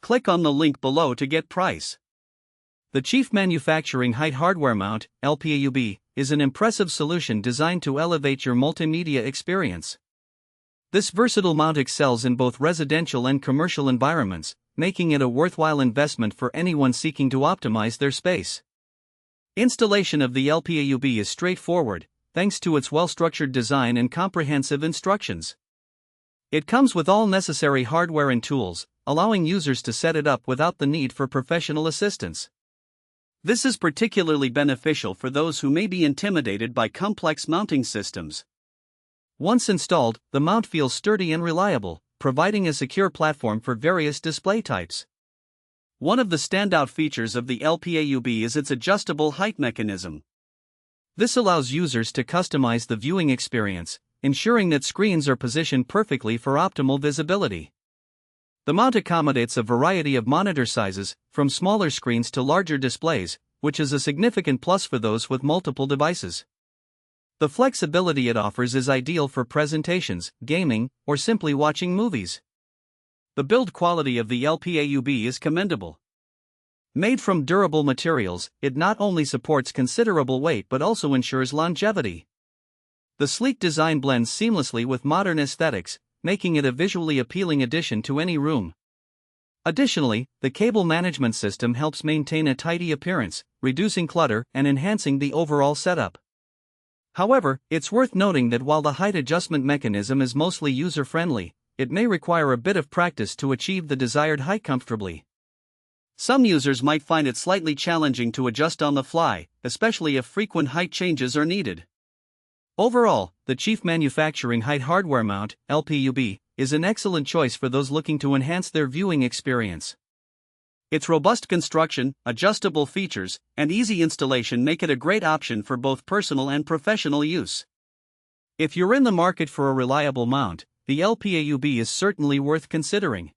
Click on the link below to get price. The Chief Mfg.Height hardware mount, LPAUB, is an impressive solution designed to elevate your multimedia experience. This versatile mount excels in both residential and commercial environments, making it a worthwhile investment for anyone seeking to optimize their space. Installation of the LPAUB is straightforward, thanks to its well-structured design and comprehensive instructions. It comes with all necessary hardware and tools, allowing users to set it up without the need for professional assistance. This is particularly beneficial for those who may be intimidated by complex mounting systems. Once installed, the mount feels sturdy and reliable, providing a secure platform for various display types. One of the standout features of the LPAUB is its adjustable height mechanism. This allows users to customize the viewing experience, ensuring that screens are positioned perfectly for optimal visibility. The mount accommodates a variety of monitor sizes, from smaller screens to larger displays, which is a significant plus for those with multiple devices. The flexibility it offers is ideal for presentations, gaming, or simply watching movies. The build quality of the LPAUB is commendable. Made from durable materials, it not only supports considerable weight but also ensures longevity. The sleek design blends seamlessly with modern aesthetics, making it a visually appealing addition to any room. Additionally, the cable management system helps maintain a tidy appearance, reducing clutter and enhancing the overall setup. However, it's worth noting that while the height adjustment mechanism is mostly user-friendly, it may require a bit of practice to achieve the desired height comfortably. Some users might find it slightly challenging to adjust on the fly, especially if frequent height changes are needed. Overall, the Chief Mfg.Height hardware mount, LPAUB, is an excellent choice for those looking to enhance their viewing experience. Its robust construction, adjustable features, and easy installation make it a great option for both personal and professional use. If you're in the market for a reliable mount, the LPAUB is certainly worth considering.